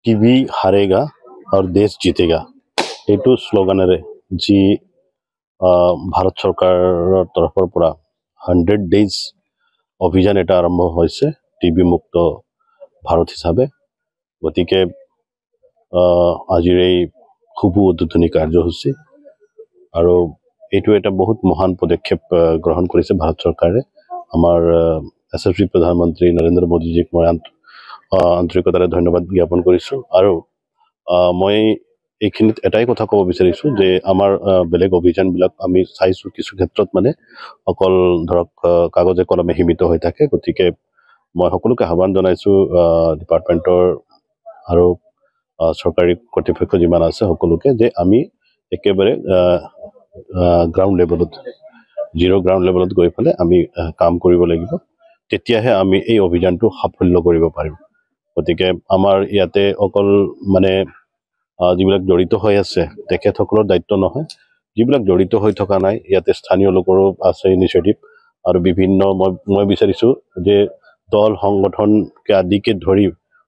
TV হাৰেগা R দেশ জিতেগা এইটো শ্লোগানেৰে যি ভাৰত চৰকাৰৰ তৰফৰ পৰা 100 ডেজ অভিযান এটা আৰম্ভ হৈছে টিভি মুক্ত ভাৰত হিচাপে। গতিকে আজিৰ এই খুব উদ্বোধনী কাৰ্যসূচী আৰু এইটো এটা বহুত মহান পদক্ষেপ গ্ৰহণ কৰিছে ভাৰত চৰকাৰে। আমাৰ এছএছবি প্ৰধানমন্ত্ৰী নৰেন্দ্ৰ মোদীজীক মই আন্তৰিকতাৰে ধন্যবাদ জ্ঞাপন কৰিছোঁ। আৰু মই এইখিনিত এটাই কথা ক'ব বিচাৰিছোঁ যে আমাৰ বেলেগ অভিযানবিলাক আমি চাইছোঁ কিছু ক্ষেত্ৰত মানে অকল ধৰক কাগজে কলমে সীমিত হৈ থাকে। গতিকে মই সকলোকে আহ্বান জনাইছোঁ ডিপাৰ্টমেণ্টৰ আৰু চৰকাৰী কৰ্তৃপক্ষ যিমান আছে সকলোকে যে আমি একেবাৰে গ্ৰাউণ্ড লেভেলত গ্ৰাউণ্ড লেভেলত গৈ পেলাই আমি কাম কৰিব লাগিব, তেতিয়াহে আমি এই অভিযানটো সাফল্য কৰিব পাৰিম। গতিকে আমাৰ ইয়াতে অকল মানে যিবিলাক জড়িত হৈ আছে তেখেতসকলৰ দায়িত্ব নহয়, যিবিলাক জড়িত হৈ থকা নাই ইয়াতে স্থানীয় লোকৰো আছে ইনিচিয়েটিভ। আৰু বিভিন্ন মই বিচাৰিছোঁ যে দল সংগঠনকে আদিকে ধৰি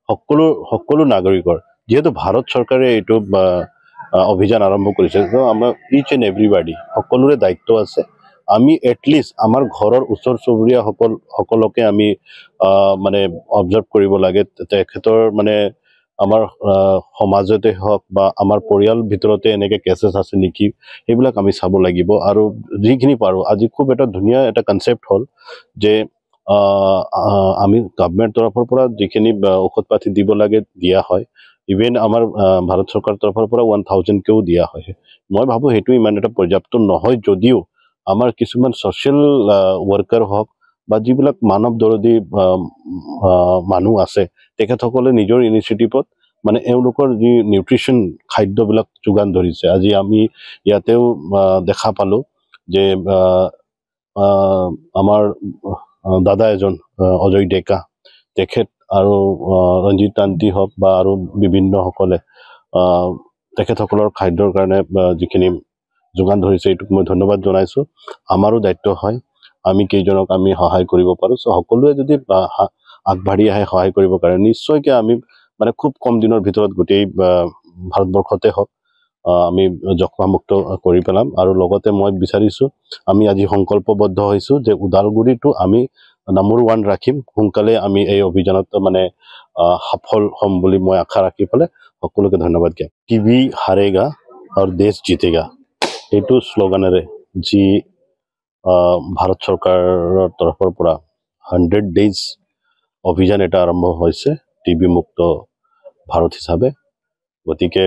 সকলো নাগৰিকৰ, যিহেতু ভাৰত চৰকাৰে এইটো অভিযান আৰম্ভ কৰিছে, আমাৰ ইচ এণ্ড এভৰিবাডি সকলোৰে দায়িত্ব আছে। আমি এটলিষ্ট আমাৰ ঘৰৰ ওচৰ চুবুৰীয়া সকলকে আমি মানে অবজাৰ্ভ কৰিব লাগে, তেখেতৰ মানে আমাৰ সমাজতে হওক বা আমাৰ পৰিয়াল ভিতৰতে এনেকৈ কেছেছ আছে নেকি সেইবিলাক আমি চাব লাগিব। আৰু যিখিনি পাৰোঁ, আজি খুব এটা ধুনীয়া এটা কনচেপ্ট হ'ল যে আমি গভৰ্ণমেণ্ট তৰফৰ পৰা যিখিনি ঔষধ পাতি দিব লাগে দিয়া হয়। ইভেন আমাৰ ভাৰত চৰকাৰৰ তৰফৰ পৰা 1000কেও দিয়া হয়। মই ভাবোঁ সেইটো ইমান এটা পৰ্যাপ্ত নহয়, যদিও আমাৰ কিছুমান ছ'চিয়েল ৱৰ্কাৰ হওক বা যিবিলাক মানৱ দৰদী মানুহ আছে তেখেতসকলে নিজৰ ইনিচিয়েটিভত মানে এওঁলোকৰ যি নিউট্ৰিশ্যন খাদ্যবিলাক যোগান ধৰিছে। আজি আমি ইয়াতেও দেখা পালোঁ যে আমাৰ দাদা এজন অজয় ডেকা, তেখেত আৰু ৰঞ্জিত তান্তি হওক বা আৰু বিভিন্নসকলে তেখেতসকলৰ খাদ্যৰ কাৰণে যিখিনি যোগান ধৰিছে এইটোক মই ধন্যবাদ জনাইছোঁ। আমাৰো দায়িত্ব হয় আমি কেইজনক আমি সহায় কৰিব পাৰোঁ। চ' সকলোৱে যদি আগবাঢ়ি আহে সহায় কৰিব কাৰণে, নিশ্চয়কৈ আমি মানে খুব কম দিনৰ ভিতৰত গোটেই ভাৰতবৰ্ষতে হওক আমি যক্ষ্মামুক্ত কৰি পেলাম। আৰু লগতে মই বিচাৰিছোঁ, আমি আজি সংকল্পবদ্ধ হৈছোঁ যে ওদালগুৰিটো আমি নম্বৰ 1 ৰাখিম। সোনকালে আমি এই অভিযানত মানে সফল হ'ম বুলি মই আশা ৰাখি পেলাই সকলোকে ধন্যবাদ দিম। টিভি হাৰেগা আৰু দেশ জিতেগা এইটো শ্লোগানেৰে যি ভাৰত চৰকাৰৰ তৰফৰ পৰা 100 ডেজ অভিযান এটা আৰম্ভ হৈছে টিভি মুক্ত ভাৰত হিচাপে। গতিকে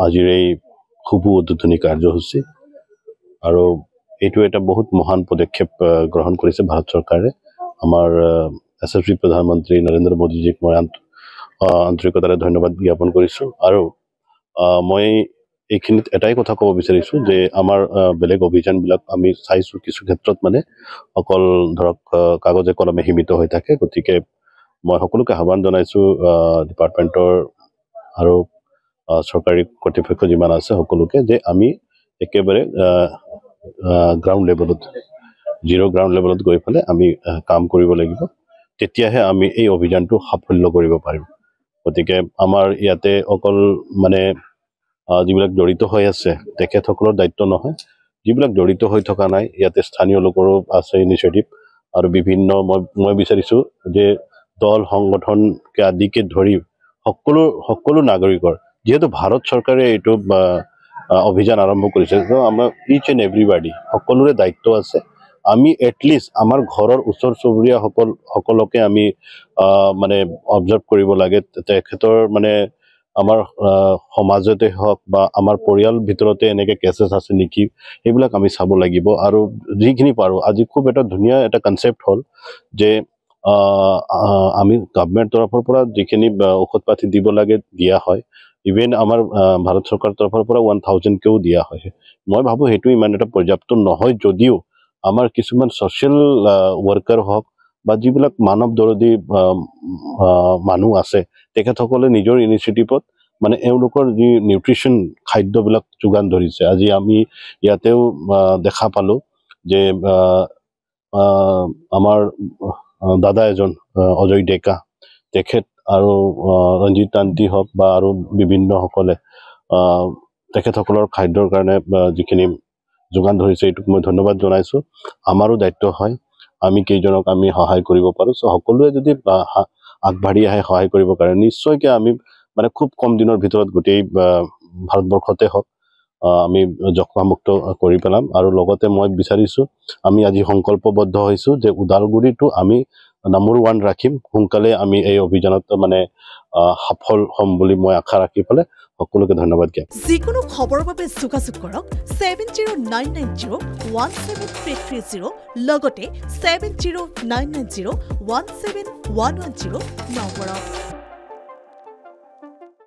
আজিৰ এই খুব উদ্বোধনী কাৰ্যসূচী আৰু এইটো এটা বহুত মহান পদক্ষেপ গ্ৰহণ কৰিছে ভাৰত চৰকাৰে। আমাৰ এছএছবি প্ৰধানমন্ত্ৰী নৰেন্দ্ৰ মোদীজীক মই আন্তৰিকতাৰে ধন্যবাদ জ্ঞাপন কৰিছোঁ। আৰু মই এইখিনিত এটাই কথা ক'ব বিচাৰিছোঁ যে আমাৰ বেলেগ অভিযানবিলাক আমি চাইছোঁ কিছু ক্ষেত্ৰত মানে অকল ধৰক কাগজে কলমে সীমিত হৈ থাকে। গতিকে মই সকলোকে আহ্বান জনাইছোঁ ডিপাৰ্টমেণ্টৰ আৰু চৰকাৰী কৰ্তৃপক্ষ যিমান আছে সকলোকে যে আমি একেবাৰে গ্ৰাউণ্ড লেভেলত গৈ পেলাই আমি কাম কৰিব লাগিব, তেতিয়াহে আমি এই অভিযানটো সাফল্য কৰিব পাৰিম। গতিকে আমাৰ ইয়াতে অকল মানে যিবিলাক জড়িত হৈ আছে তেখেতসকলৰ দায়িত্ব নহয়, যিবিলাক জড়িত হৈ থকা নাই ইয়াতে স্থানীয় লোকৰো আছে ইনিচিয়েটিভ। আৰু বিভিন্ন মই বিচাৰিছোঁ যে দল সংগঠনকে আদিকে ধৰি সকলো নাগৰিকৰ, যিহেতু ভাৰত চৰকাৰে এইটো অভিযান আৰম্ভ কৰিছে, আমাৰ ইচ এণ্ড এভৰিবাডি সকলোৰে দায়িত্ব আছে। আমি এটলিষ্ট আমাৰ ঘৰৰ ওচৰ চুবুৰীয়া সকলকে আমি মানে অবজাৰ্ভ কৰিব লাগে, তেখেতৰ মানে আমাৰ সমাজতে হওক বা আমাৰ পৰিয়াল ভিতৰতে এনেকৈ কেছেছ আছে নেকি সেইবিলাক আমি চাব লাগিব। আৰু যিখিনি পাৰোঁ, আজি খুব এটা ধুনীয়া এটা কনচেপ্ট হ'ল যে আমি গভৰ্ণমেণ্ট তৰফৰ পৰা যিখিনি ঔষধ পাতি দিব লাগে দিয়া হয়। ইভেন আমাৰ ভাৰত চৰকাৰৰ তৰফৰ পৰা 1000কেও দিয়া হয়। মই ভাবোঁ সেইটো ইমান এটা পৰ্যাপ্ত নহয়, যদিও আমাৰ কিছুমান ছ'চিয়েল ৱৰ্কাৰ হওক বা যিবিলাক মানৱ দৰদী মানুহ আছে তেখেতসকলে নিজৰ ইনিচিয়েটিভত মানে এওঁলোকৰ যি নিউট্ৰিশ্যন খাদ্যবিলাক যোগান ধৰিছে। আজি আমি ইয়াতেও দেখা পালোঁ যে আমাৰ দাদা এজন অজয় ডেকা, তেখেত আৰু ৰঞ্জিত আন্টি হওক বা আৰু বিভিন্নসকলে তেখেতসকলৰ খাদ্যৰ কাৰণে যিখিনি যোগান ধৰিছে এইটোক মই ধন্যবাদ জনাইছোঁ। আমাৰো দায়িত্ব হয় আমি কেইজনক আমি সহায় কৰিব পাৰোঁ। চ' সকলোৱে যদি আগবাঢ়ি আহে সহায় কৰিবৰ কাৰণে নিশ্চয়কৈ আমি মানে খুব কম দিনৰ ভিতৰত গোটেই ভাৰতবৰ্ষতে হওক আমি যক্ষ্মামুক্ত কৰি পেলাম। আৰু লগতে মই বিচাৰিছোঁ আমি আজি সংকল্পবদ্ধ হৈছোঁ যে ওদালগুৰিটো আমি নম্বৰ 1 ৰাখিম। সোনকালে আমি এই অভিযানত মানে সফল হ'ম বুলি মই আশা ৰাখি পেলাই সকলোকে ধন্যবাদ জ্ঞাপন। যিকোনো খবৰৰ বাবে যোগাযোগ কৰক 7099017330 লগতে 7099017110 নম্বৰত।